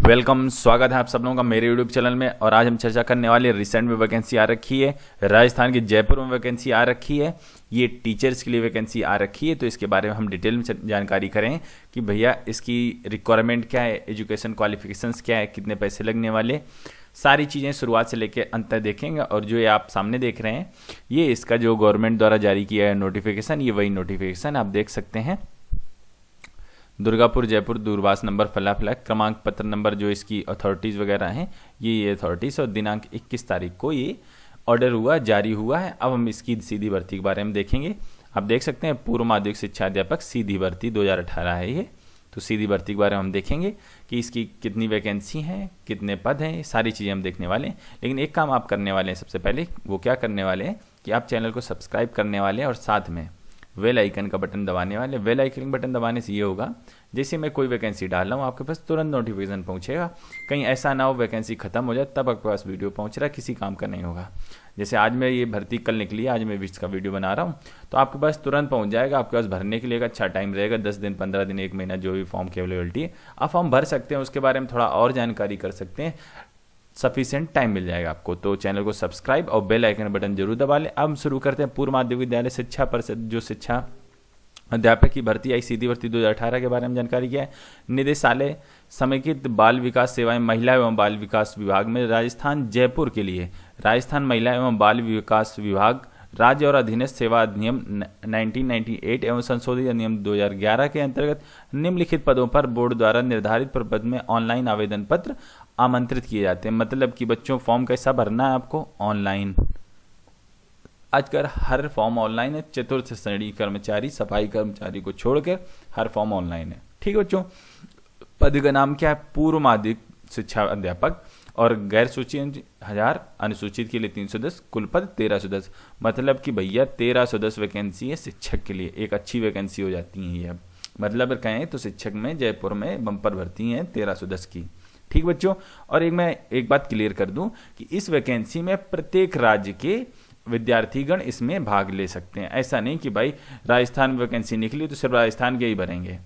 Welcome, स्वागत है आप सब लोगों का मेरे यूट्यूब चैनल में। और आज हम चर्चा करने वाले रिसेंट में वैकेंसी आ रखी है, राजस्थान के जयपुर में वैकेंसी आ रखी है। ये टीचर्स के लिए वैकेंसी आ रखी है, तो इसके बारे में हम डिटेल में जानकारी करें कि भैया इसकी रिक्वायरमेंट क्या है, एजुकेशन क्वालिफिकेशंस क्या है, कितने पैसे लगने वाले, सारी चीज़ें शुरुआत से लेकर अंत तक देखेंगे। और जो ये आप सामने देख रहे हैं, ये इसका जो गवर्नमेंट द्वारा जारी किया है नोटिफिकेशन, ये वही नोटिफिकेशन आप देख सकते हैं। दुर्गापुर जयपुर दूरभाष नंबर फला क्रमांक पत्र नंबर जो इसकी अथॉरिटीज़ वगैरह हैं, ये अथॉरिटीज़, और दिनांक 21 तारीख को ये ऑर्डर हुआ, जारी हुआ है। अब हम इसकी सीधी भर्ती के बारे में देखेंगे। आप देख सकते हैं पूर्व माध्यमिक शिक्षा अध्यापक सीधी भर्ती 2018 है ये। तो सीधी भर्ती के बारे में हम देखेंगे कि इसकी कितनी वैकेंसी हैं, कितने पद हैं, सारी चीज़ें हम देखने वाले हैं। लेकिन एक काम आप करने वाले हैं सबसे पहले, वो क्या करने वाले हैं कि आप चैनल को सब्सक्राइब करने वाले हैं और साथ में बेल आइकन का बटन दबाने वाले। बेल आइकन बटन दबाने से ये होगा, जैसे मैं कोई वैकेंसी डाल रहा हूँ आपके पास तुरंत नोटिफिकेशन पहुँचेगा। कहीं ऐसा ना हो वैकेंसी खत्म हो जाए तब आपके पास वीडियो पहुँच रहा है, किसी काम का नहीं होगा। जैसे आज मैं ये भर्ती कल निकली है, आज मैं इसका वीडियो बना रहा हूँ, तो आपके पास तुरंत पहुँच जाएगा। आपके पास भरने के लिए एक अच्छा टाइम रहेगा, 10 दिन, 15 दिन, 1 महीना, जो भी फॉर्म की अवेलेबिलिटी है आप फॉर्म भर सकते हैं। उसके बारे में थोड़ा और जानकारी कर सकते हैं, सफिशिएंट टाइम मिल जाएगा आपको। तो चैनल को सब्सक्राइब और बेल आइकन बटन जरूर दबा लें। अब हम शुरू करते हैं पूर्व माध्यमिक विद्यालय शिक्षा परिषद जो शिक्षा अध्यापक की भर्ती आई, सीधी भर्ती 2018 के बारे में जानकारी क्या है। निदेशालय समेकित बाल विकास सेवाएं महिला एवं बाल विकास विभाग में राजस्थान जयपुर के लिए राजस्थान महिला एवं बाल विकास विभाग राज्य और अधीनस्थ सेवा अधिनियम 1998 एवं संशोधित अधिनियम 2011 के अंतर्गत निम्नलिखित पदों पर बोर्ड द्वारा निर्धारित प्रपत्र में ऑनलाइन आवेदन पत्र आमंत्रित किए जाते हैं। मतलब कि बच्चों फॉर्म कैसा भरना है आपको, ऑनलाइन। आजकल हर फॉर्म ऑनलाइन है। चतुर्थ श्रेणी कर्मचारी, सफाई कर्मचारी को छोड़कर हर फॉर्म ऑनलाइन है। ठीक है बच्चों, पद का नाम क्या है, पूर्व माध्यमिक शिक्षा अध्यापक। और गैर सूचित 1000, अनुसूचित के लिए 310, कुल पद 1310। मतलब कि भैया 1310 वैकेंसी है शिक्षक के लिए, एक अच्छी वैकेंसी हो जाती है ये। अब मतलब कहें तो शिक्षक में जयपुर में बम्पर भर्ती है 1310 की। ठीक बच्चों, और मैं एक बात क्लियर कर दूं कि इस वैकेंसी में प्रत्येक राज्य के विद्यार्थीगण इसमें भाग ले सकते हैं। ऐसा नहीं कि भाई राजस्थान में वैकेंसी निकली तो सिर्फ राजस्थान के ही भरेंगे,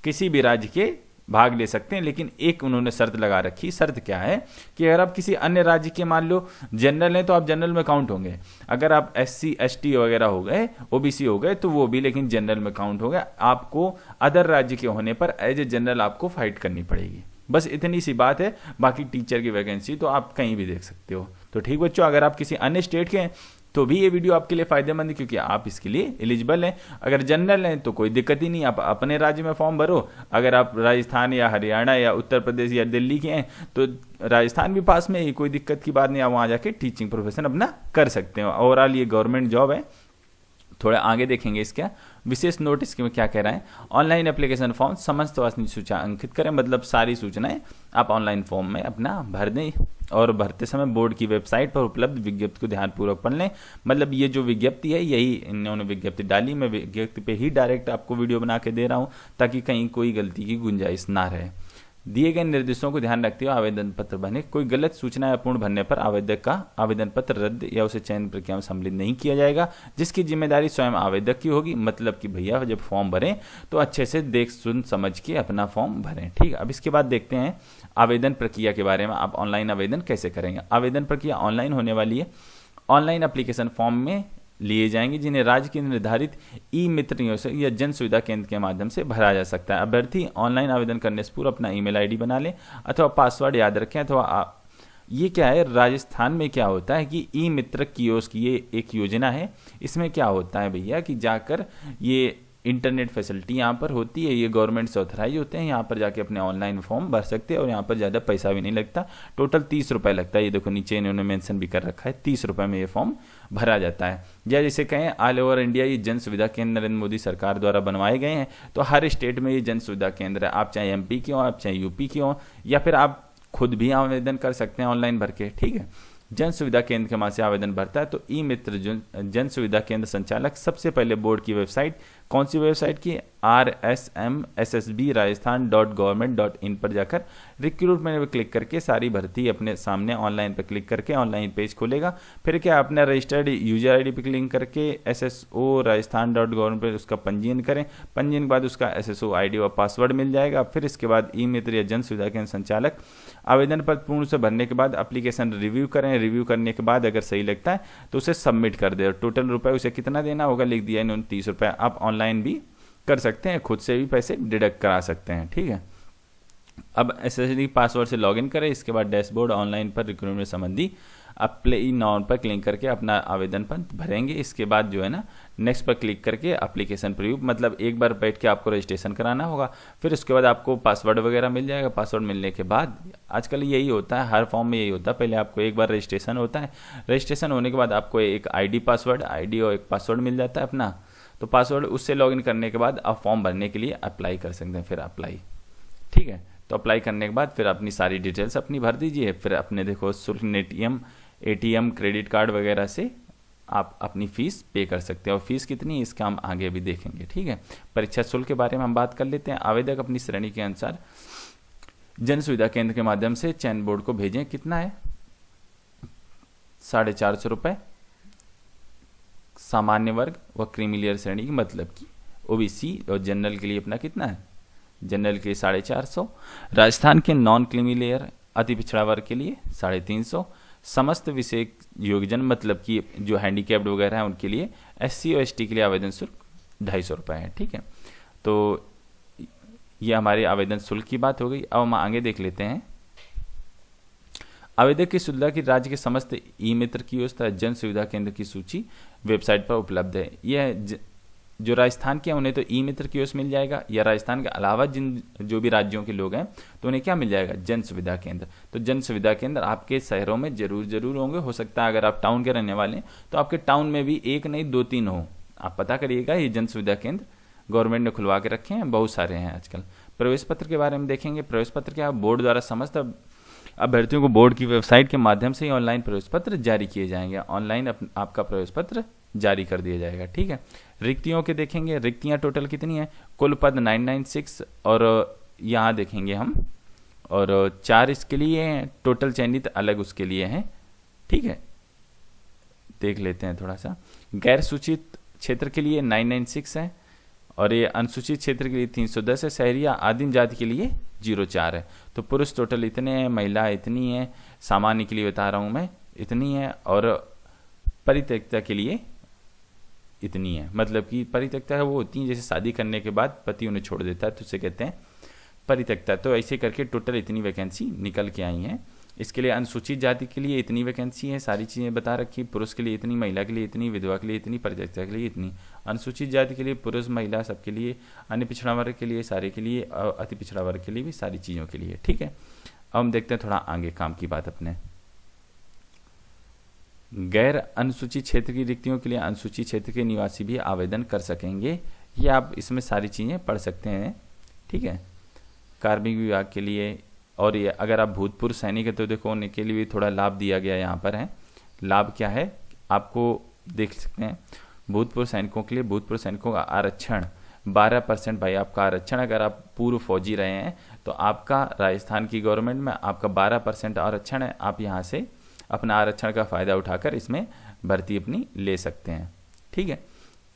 किसी भी राज्य के भाग ले सकते हैं। लेकिन एक उन्होंने शर्त लगा रखी। शर्त क्या है कि अगर आप किसी अन्य राज्य के, मान लो जनरल हैं, तो आप जनरल में काउंट होंगे। अगर आप SC ST वगैरह हो गए, OBC हो गए, तो वो भी लेकिन जनरल में काउंट हो गया। आपको अदर राज्य के होने पर एज ए जनरल आपको फाइट करनी पड़ेगी। बस इतनी सी बात है। बाकी टीचर की वैकेंसी तो आप कहीं भी देख सकते हो। तो ठीक बच्चों, अगर आप किसी अन्य स्टेट के हैं तो भी ये वीडियो आपके लिए फायदेमंद है, क्योंकि आप इसके लिए एलिजिबल हैं। अगर जनरल हैं तो कोई दिक्कत ही नहीं, आप अपने राज्य में फॉर्म भरो। अगर आप राजस्थान या हरियाणा या उत्तर प्रदेश या दिल्ली के हैं तो राजस्थान भी पास में ही, कोई दिक्कत की बात नहीं। आप वहाँ जाके टीचिंग प्रोफेशन अपना कर सकते हो। ओवरऑल ये गवर्नमेंट जॉब है। थोड़ा आगे देखेंगे इसका विशेष नोटिस में क्या कह रहा है। ऑनलाइन एप्लीकेशन फॉर्म समस्त वास्तविक सूचना अंकित करें। मतलब सारी सूचनाएं आप ऑनलाइन फॉर्म में अपना भर दें, और भरते समय बोर्ड की वेबसाइट पर उपलब्ध विज्ञप्ति को ध्यानपूर्वक पढ़ लें। मतलब ये जो विज्ञप्ति है, यही इन्होंने विज्ञप्ति डाली, मैं विज्ञप्ति पे ही डायरेक्ट आपको वीडियो बना के दे रहा हूँ ताकि कहीं कोई गलती की गुंजाइश ना रहे। दिए गए निर्देशों को ध्यान रखते हुए आवेदन पत्र भरें। कोई गलत सूचना या पूर्ण भरने पर आवेदक का आवेदन पत्र रद्द या उसे चयन प्रक्रिया में सम्मिलित नहीं किया जाएगा, जिसकी जिम्मेदारी स्वयं आवेदक की होगी। मतलब कि भैया जब फॉर्म भरें तो अच्छे से देख सुन समझ के अपना फॉर्म भरें। ठीक है, अब इसके बाद देखते हैं आवेदन प्रक्रिया के बारे में। आप ऑनलाइन आवेदन कैसे करेंगे। आवेदन प्रक्रिया ऑनलाइन होने वाली है। ऑनलाइन एप्लीकेशन फॉर्म में लिए जाएंगे, जिन्हें राज्य के निर्धारित ई-मित्र या जन सुविधा केंद्र के माध्यम से भरा जा सकता है। अभ्यर्थी ऑनलाइन आवेदन करने से पूर्व अपना ईमेल आईडी बना लें अथवा पासवर्ड याद रखें। अथवा ये क्या है, राजस्थान में क्या होता है कि ई-मित्र कियोस्क, ये एक योजना है। इसमें क्या होता है भैया कि जाकर ये इंटरनेट फैसिलिटी यहाँ पर होती है, ये गवर्नमेंट से ऑथराइज होते हैं। यहाँ पर जाके अपने ऑनलाइन फॉर्म भर सकते हैं और यहाँ पर ज़्यादा पैसा भी नहीं लगता। टोटल 30 रुपये लगता है। ये देखो नीचे इन्होंने मेंशन भी कर रखा है, 30 रुपये में ये फॉर्म भरा जाता है। या जैसे कहें ऑल ओवर इंडिया ये जन सुविधा केंद्र नरेंद्र मोदी सरकार द्वारा बनवाए गए हैं। तो हर स्टेट में ये जन सुविधा केंद्र है। आप चाहे MP के हो, आप चाहे UP के हो, या फिर आप खुद भी आवेदन कर सकते हैं ऑनलाइन भर के। ठीक है, जन सुविधा केंद्र के माध्यम से आवेदन भरता है तो ई-मित्र जन सुविधा केंद्र संचालक सबसे पहले बोर्ड की वेबसाइट, कौन सी वेबसाइट की, rsmssbrajasthan.government.in पर जाकर रिक्रूटमेंट पर क्लिक करके सारी भर्ती अपने सामने ऑनलाइन पर क्लिक करके ऑनलाइन पेज खोलेगा। फिर क्या अपना रजिस्टर्ड यूजर आईडी पे क्लिक करके SSO rajasthan.government पर उसका पंजीयन करें। पंजीयन के बाद उसका SSO आईडी और पासवर्ड मिल जाएगा। फिर इसके बाद ई मित्र या जन सुविधा केंद्र संचालक आवेदन पत्र पूर्ण से भरने के बाद एप्लीकेशन रिव्यू करें। रिव्यू करने के बाद अगर सही लगता है तो उसे सबमिट कर दे। टोटल रुपए उसे कितना देना होगा लिख दिया इन्होंने 30 रुपये। आप ऑनलाइन भी कर सकते हैं, खुद से भी पैसे डिडक्ट करा सकते हैं। ठीक है, अब SSD पासवर्ड से लॉगिन करें। इसके बाद डैशबोर्ड ऑनलाइन पर रिक्रूटमेंट संबंधी अप्लाई नाउ पर क्लिक करके अपना आवेदन पत्र भरेंगे। इसके बाद जो है ना नेक्स्ट पर क्लिक करके एप्लीकेशन प्रीव्यू, मतलब एक बार बैठ के आपको रजिस्ट्रेशन कराना होगा। फिर उसके बाद आपको पासवर्ड वगैरह मिल जाएगा। पासवर्ड मिलने के बाद आजकल यही होता है, हर फॉर्म में यही होता है, पहले आपको एक बार रजिस्ट्रेशन होता है। रजिस्ट्रेशन होने के बाद आपको एक आईडी पासवर्ड आईडी और एक पासवर्ड मिल जाता है अपना। तो पासवर्ड उससे लॉगिन करने के बाद आप फॉर्म भरने के लिए अप्लाई कर सकते हैं। फिर अप्लाई, ठीक है, तो अप्लाई करने के बाद फिर अपनी सारी डिटेल्स अपनी भर दीजिए। फिर अपने देखो शुल्क ATM क्रेडिट कार्ड वगैरह से आप अपनी फीस पे कर सकते हैं। और फीस कितनी है इसका हम आगे भी देखेंगे। ठीक है, परीक्षा शुल्क के बारे में हम बात कर लेते हैं। आवेदक अपनी श्रेणी के अनुसार जन सुविधा केंद्र के माध्यम से चयन बोर्ड को भेजें। कितना है 450 रुपये। सामान्य वर्ग व क्रीमी श्रेणी की मतलब की OBC और जनरल के लिए अपना कितना है, जनरल के लिए 450। राजस्थान के नॉन क्रीमी लेयर अति पिछड़ा वर्ग के लिए 350। समस्त विषय योगजन मतलब कि जो हैंडीकैप्ड वगैरह है उनके लिए SC और ST के लिए आवेदन शुल्क 250 रुपये है। ठीक है, तो ये हमारे आवेदन शुल्क की बात हो गई। अब हम आगे देख लेते हैं। आवेदक की सुविधा की राज्य के समस्त ई मित्र की व्यवस्था जन सुविधा केंद्र की सूची वेबसाइट पर उपलब्ध है। यह जो राजस्थान के हैं उन्हें तो ई मित्र की ओर मिल जाएगा, या राजस्थान के अलावा जिन जो भी राज्यों के लोग हैं तो उन्हें क्या मिल जाएगा, जन सुविधा केंद्र। तो जन सुविधा केंद्र आपके शहरों में जरूर होंगे। हो सकता है अगर आप टाउन के रहने वाले हैं तो आपके टाउन में भी एक नहीं 2-3 हो। आप पता करिएगा, ये जन सुविधा केंद्र गवर्नमेंट ने खुलवा के रखे हैं, बहुत सारे हैं आजकल। प्रवेश पत्र के बारे में देखेंगे। प्रवेश पत्र क्या, बोर्ड द्वारा समस्त अभ्यर्थियों को बोर्ड की वेबसाइट के माध्यम से ही ऑनलाइन प्रवेश पत्र जारी किए जाएंगे। ऑनलाइन आपका प्रवेश पत्र जारी कर दिया जाएगा। ठीक है, रिक्तियों के देखेंगे। रिक्तियां टोटल कितनी है, कुल पद 996 और यहाँ देखेंगे हम, और 4 इसके लिए हैं टोटल चयनित अलग उसके लिए हैं। ठीक है, देख लेते हैं थोड़ा सा। गैर सूचित क्षेत्र के लिए 996 है और ये अनुसूचित क्षेत्र के लिए 310 है। शहरी या आदिम जाति के लिए 04 है। तो पुरुष टोटल इतने हैं, महिला इतनी है, सामान्य के लिए बता रहा हूँ मैं इतनी है, और परित्यक्ता के लिए इतनी है। मतलब कि परित्यक्ता है वो होती है जैसे शादी करने के बाद पति उन्हें छोड़ देता है तो उसे कहते हैं परित्यक्ता। तो ऐसे करके टोटल इतनी वैकेंसी निकल के आई हैं। इसके लिए अनुसूचित जाति के लिए इतनी वैकेंसी है, सारी चीज़ें बता रखी। पुरुष के लिए इतनी, महिला के लिए इतनी, विधवा के लिए इतनी, परित्यक्ता के लिए इतनी। अनुसूचित जाति के लिए पुरुष महिला सबके लिए, अन्य पिछड़ा वर्ग के लिए सारे के लिए, और अति पिछड़ा वर्ग के लिए भी सारी चीज़ों के लिए। ठीक है, अब हम देखते हैं थोड़ा आगे काम की बात अपने। गैर अनुसूचित क्षेत्र की रिक्तियों के लिए अनुसूचित क्षेत्र के निवासी भी आवेदन कर सकेंगे। ये आप इसमें सारी चीज़ें पढ़ सकते हैं। ठीक है, कार्मिक विभाग के लिए, और ये अगर आप भूतपूर्व सैनिक है तो देखो उनके लिए भी थोड़ा लाभ दिया गया यहाँ पर है। लाभ क्या है आपको देख सकते हैं। भूतपूर्व सैनिकों के लिए, भूतपूर्व सैनिकों का आरक्षण 12% भाई आपका आरक्षण। अगर आप पूर्व फौजी रहे हैं तो आपका राजस्थान की गवर्नमेंट में आपका 12% आरक्षण है। आप यहाँ से अपना आरक्षण का फ़ायदा उठाकर इसमें भर्ती अपनी ले सकते हैं। ठीक है,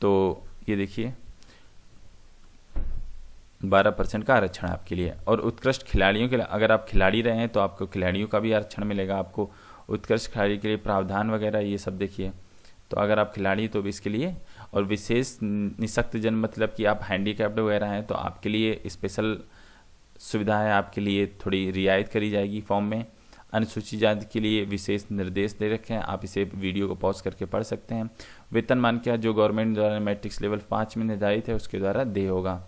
तो ये देखिए 12% का आरक्षण आपके लिए। और उत्कृष्ट खिलाड़ियों के लिए, अगर आप खिलाड़ी रहे हैं तो आपको खिलाड़ियों का भी आरक्षण मिलेगा। आपको उत्कृष्ट खिलाड़ी के लिए प्रावधान वगैरह ये सब देखिए। तो अगर आप खिलाड़ी तो भी इसके लिए, और विशेष निःशक्त जन मतलब कि आप हैंडीकैप्ड वगैरह हैं तो आपके लिए स्पेशल सुविधा है, आपके लिए थोड़ी रियायत करी जाएगी फॉर्म में। अनुसूचित जाति के लिए विशेष निर्देश दे रखे हैं, आप इसे वीडियो को पॉज करके पढ़ सकते हैं। वेतनमान क्या जो गवर्नमेंट द्वारा मैट्रिक्स लेवल 5 में निर्धारित है उसके द्वारा देय होगा।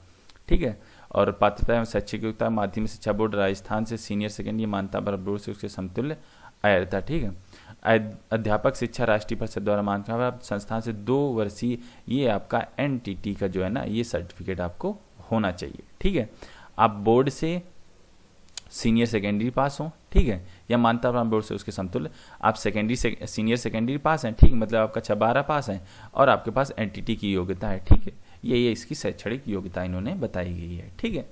ठीक है, और पात्रता एवं शैक्षिक योग्यता माध्यमिक शिक्षा बोर्ड राजस्थान से सीनियर सेकेंडरी मान्यता बोर्ड से उसके समतुल्य अयोग्यता। ठीक है, अध्यापक शिक्षा राष्ट्रीय परिषद द्वारा मान्यता संस्थान से 2 वर्षीय ये आपका NTT का जो है ना ये सर्टिफिकेट आपको होना चाहिए। ठीक है, आप बोर्ड से सीनियर सेकेंडरी पास हो, ठीक है, या मान्यता प्राप्त बोर्ड से उसके समतुल्य आप सीनियर सेकेंडरी पास हैं। ठीक, मतलब आपका 12 पास है और आपके पास NTT की योग्यता है। ठीक है, ये इसकी शैक्षणिक योग्यता इन्होंने बताई गई है। ठीक है,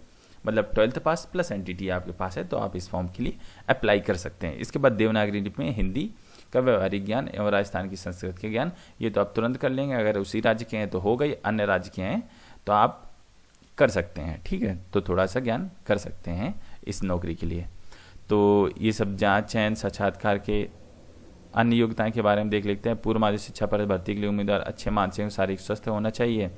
मतलब 12th पास प्लस एनटीटी आपके पास है तो आप इस फॉर्म के लिए अप्लाई कर सकते हैं। इसके बाद देवनागरी लिपि में हिंदी का व्यवहारिक ज्ञान एवं राजस्थान की संस्कृति के ज्ञान, ये तो आप तुरंत कर लेंगे, अगर उसी राज्य के हैं तो हो गई, अन्य राज्य के हैं तो आप कर सकते हैं। ठीक है, तो थोड़ा सा ज्ञान कर सकते हैं इस नौकरी के लिए। तो ये सब जांच, चयन, साक्षात्कार के अन्य योग्यताएं के बारे में देख लेते हैं। पूर्व माध्यमिक शिक्षा पर भर्ती के लिए उम्मीदवार अच्छे मानसिक और शारीरिक स्वस्थ होना चाहिए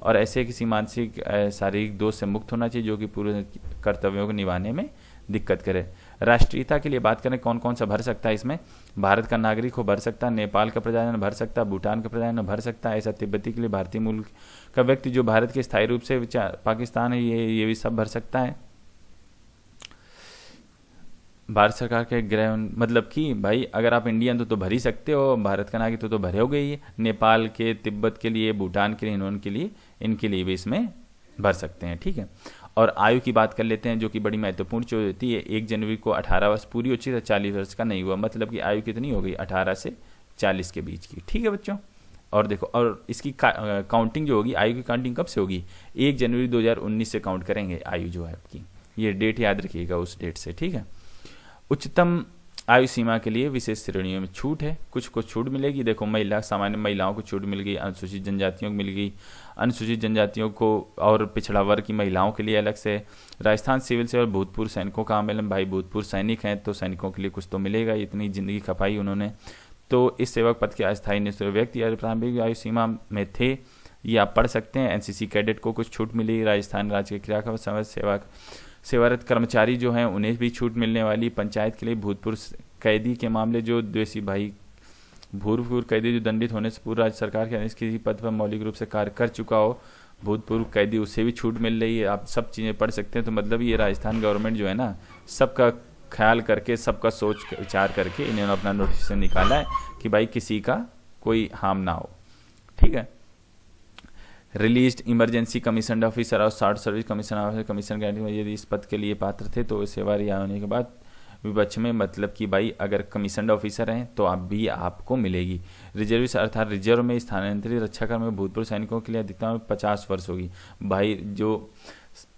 और ऐसे किसी मानसिक शारीरिक दोष से मुक्त होना चाहिए जो कि पूरे कर्तव्यों को निभाने में दिक्कत करे। राष्ट्रीयता के लिए बात करें कौन कौन सा भर सकता है इसमें, भारत का नागरिक हो भर सकता है, नेपाल का प्रजाजन भर सकता है, भूटान का प्रजाजन भर सकता है, ऐसा तिब्बती के लिए भारतीय मूल का व्यक्ति जो भारत के स्थायी रूप से पाकिस्तान है ये भी सब भर सकता है। भारत सरकार के गृह, मतलब कि भाई अगर आप इंडियन तो भर ही सकते हो, भारत का नागरिक तो भरे हो गई है, नेपाल के, तिब्बत के लिए, भूटान के लिए, इनके लिए भी इसमें भर सकते हैं। ठीक है, और आयु की बात कर लेते हैं जो कि बड़ी महत्वपूर्ण चीज होती है। 1 जनवरी को 18 वर्ष पूरी होती है, 40 वर्ष का नहीं हुआ, मतलब कि आयु कितनी हो गई 18 से 40 के बीच की। ठीक है बच्चों, और देखो, और इसकी काउंटिंग जो होगी, आयु की काउंटिंग कब से होगी, 1 जनवरी 2019 से काउंट करेंगे आयु जो है आपकी, ये डेट याद रखिएगा उस डेट से। ठीक है, उच्चतम आयु सीमा के लिए विशेष श्रेणियों में छूट है, कुछ छूट मिलेगी। देखो, सामान्य महिलाओं को छूट मिल गई, अनुसूचित जनजातियों को मिल गई, अनुसूचित जनजातियों को और पिछड़ा वर्ग की महिलाओं के लिए अलग से। राजस्थान सिविल से और भूतपूर्व सैनिकों का आंदोलन, भाई भूतपूर्व सैनिक हैं तो सैनिकों के लिए कुछ तो मिलेगा, इतनी जिंदगी खपाई उन्होंने। तो इस सेवक पद के अस्थायी नियुक्त व्यक्ति प्रारंभिक आयु सीमा में थे, ये आप पढ़ सकते हैं। एनसीसी कैडेट को कुछ छूट मिली, राजस्थान राज्य के क्रियाकलाप समय सेवारत कर्मचारी जो हैं उन्हें भी छूट मिलने वाली। पंचायत के लिए भूतपूर्व कैदी के मामले, जो द्वेषी भाई भूतपूर्व कैदी जो दंडित होने से पूर्व राज्य सरकार के किसी पद पर मौलिक रूप से कार्य कर चुका हो, भूतपूर्व कैदी, उससे भी छूट मिल रही है। आप सब चीज़ें पढ़ सकते हैं। तो मतलब ये राजस्थान गवर्नमेंट जो है ना, सबका ख्याल करके, सबका सोच विचार करके इन्होंने अपना नोटिफिकेशन निकाला है कि भाई किसी का कोई हार्म ना हो। ठीक है, रिलीज्ड इमरजेंसी कमीशन ऑफिसर और short service commission officer commission guarantee में यदि इस पद के लिए पात्र थे तो सेवा रिहा होने के बाद विपक्ष में, मतलब कि भाई अगर कमीशन ऑफिसर हैं तो आप भी आपको मिलेगी। रिजर्विस्ट अर्थात रिजर्व में स्थानांतरित रक्षाकर्म में भूतपूर्व सैनिकों के लिए अधिकतम 50 वर्ष होगी। भाई जो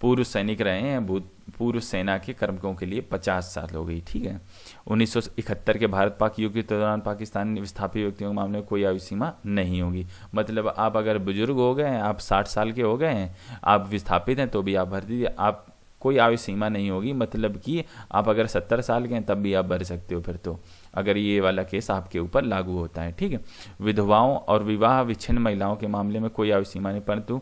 पूर्व सैनिक रहे हैं, भूतपूर्व सेना के कर्मकों के लिए 50 साल हो गई। ठीक है, 1971 के भारत पाक युद्ध के दौरान पाकिस्तान विस्थापित व्यक्तियों के मामले में कोई आयु सीमा नहीं होगी। मतलब आप अगर बुजुर्ग हो गए हैं, आप 60 साल के हो गए हैं, आप विस्थापित हैं तो भी आप भर दीजिए, आप कोई आयु सीमा नहीं होगी। मतलब कि आप अगर 70 साल के हैं तब भी आप भर सकते हो फिर तो, अगर ये वाला केस आपके ऊपर लागू होता है। ठीक है, विधवाओं और विवाह विच्छिन्न महिलाओं के मामले में कोई आयु सीमा नहीं,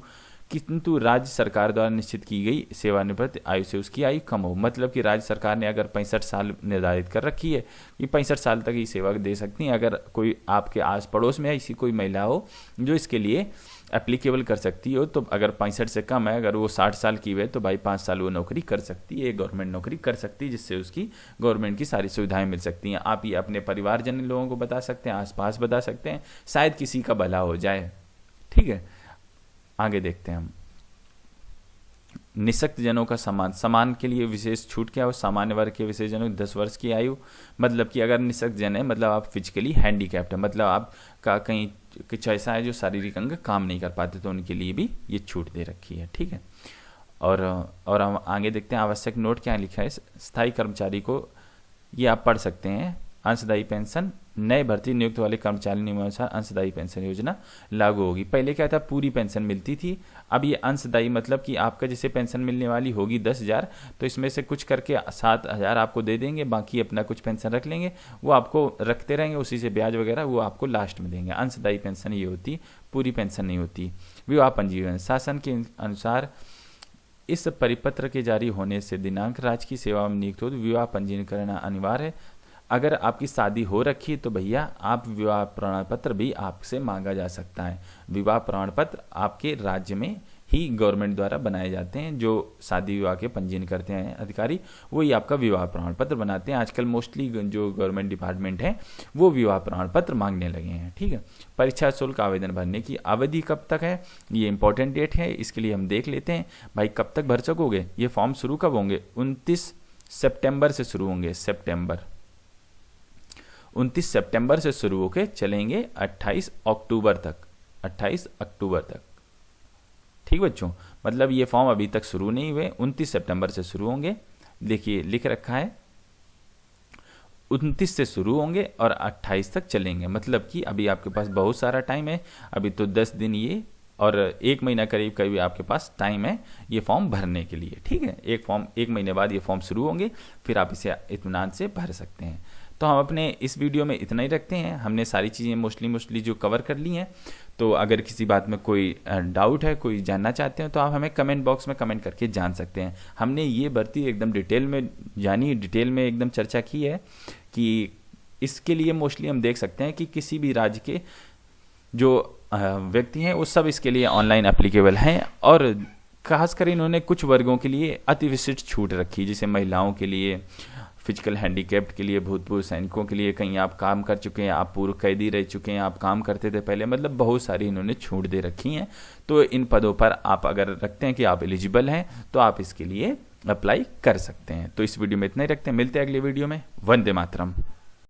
किंतु राज्य सरकार द्वारा निश्चित की गई सेवानिवृत्त आयु से उसकी आयु कम हो। मतलब कि राज्य सरकार ने अगर 65 साल निर्धारित कर रखी है कि 65 साल तक ही सेवा दे सकती हैं, अगर कोई आपके आस पड़ोस में ऐसी कोई महिला हो जो इसके लिए एप्लीकेबल कर सकती हो, तो अगर 65 से कम है, अगर वो 60 साल की है तो भाई 5 साल वो नौकरी कर सकती है, गवर्नमेंट नौकरी कर सकती है, जिससे उसकी गवर्नमेंट की सारी सुविधाएं मिल सकती हैं। आप ये अपने परिवारजन लोगों को बता सकते हैं, आसपास बता सकते हैं, शायद किसी का भला हो जाए। ठीक है, आगे देखते हैं हम। निःशक्त जनों का सम्मान के लिए विशेष छूट क्या हो, सामान्य वर्ग के विशेष जनों 10 वर्ष की आयु, मतलब कि अगर निःशक्त जन है, मतलब आप फिजिकली हैंडीकैप्ड है, मतलब आपका कहीं कुछ ऐसा है जो शारीरिक अंग काम नहीं कर पाते, तो उनके लिए भी ये छूट दे रखी है। ठीक है, और हम आगे देखते हैं। आवश्यक नोट क्या लिखा है, स्थायी कर्मचारी को ये आप पढ़ सकते हैं। अंशदायी पेंशन, नए भर्ती नियुक्त वाले कर्मचारी नियमानुसार अंशदायी पेंशन योजना लागू होगी। पहले क्या था, पूरी पेंशन मिलती थी, अब ये अंशदायी, मतलब कि आपका जैसे पेंशन मिलने वाली होगी 10,000, तो इसमें से कुछ करके 7,000 आपको दे देंगे, बाकी अपना कुछ पेंशन रख लेंगे, वो आपको रखते रहेंगे, उसी से ब्याज वगैरह वो आपको लास्ट में देंगे। अंशदायी पेंशन ये होती, पूरी पेंशन नहीं होती। विवाह पंजीकरण, शासन के अनुसार इस परिपत्र के जारी होने से दिनांक राज्य की सेवा में नियुक्त हो विवाह पंजीकरण अनिवार्य है। अगर आपकी शादी हो रखी है तो भैया आप विवाह प्रमाण पत्र भी आपसे मांगा जा सकता है। विवाह प्रमाण पत्र आपके राज्य में ही गवर्नमेंट द्वारा बनाए जाते हैं, जो शादी विवाह के पंजीयन करते हैं अधिकारी, वही आपका विवाह प्रमाण पत्र बनाते हैं। आजकल मोस्टली जो गवर्नमेंट डिपार्टमेंट है वो विवाह प्रमाण पत्र मांगने लगे हैं। ठीक है, परीक्षा शुल्क आवेदन भरने की अवधि कब तक है, ये इंपॉर्टेंट डेट है, इसके लिए हम देख लेते हैं। भाई कब तक भर सकोगे, ये फॉर्म शुरू कब होंगे, 29 सितंबर से शुरू होंगे। 29 सितंबर से शुरू होकर चलेंगे 28 अक्टूबर तक। ठीक बच्चों, मतलब ये फॉर्म अभी तक शुरू नहीं हुए, 29 सितंबर से शुरू होंगे। देखिए लिख रखा है 29 से शुरू होंगे और 28 तक चलेंगे, मतलब कि अभी आपके पास बहुत सारा टाइम है। अभी तो 10 दिन ये और 1 महीना करीब करीब आपके पास टाइम है ये फॉर्म भरने के लिए। ठीक है, एक महीने बाद ये फॉर्म शुरू होंगे, फिर आप इसे इत्मीनान से भर सकते हैं। तो हम अपने इस वीडियो में इतना ही रखते हैं। हमने सारी चीज़ें मोस्टली जो कवर कर ली हैं। तो अगर किसी बात में कोई डाउट है, कोई जानना चाहते हैं, तो आप हमें कमेंट बॉक्स में कमेंट करके जान सकते हैं। हमने ये भर्ती एकदम डिटेल में जानी, डिटेल में एकदम चर्चा की है कि इसके लिए मोस्टली हम देख सकते हैं कि किसी भी राज्य के जो व्यक्ति हैं वो सब इसके लिए ऑनलाइन एप्लीकेबल हैं, और खासकर इन्होंने कुछ वर्गों के लिए अति विशिष्ट छूट रखी, जैसे महिलाओं के लिए, फिजिकल हैंडीकैप्ड के लिए, भूतपूर्व सैनिकों के लिए, कहीं आप काम कर चुके हैं, आप पूर्व कैदी रह चुके हैं, आप काम करते थे पहले, मतलब बहुत सारी इन्होंने छूट दे रखी हैं। तो इन पदों पर आप अगर रखते हैं कि आप एलिजिबल हैं तो आप इसके लिए अप्लाई कर सकते हैं। तो इस वीडियो में इतना ही रखते हैं, मिलते हैं अगले वीडियो में। वंदे मातरम।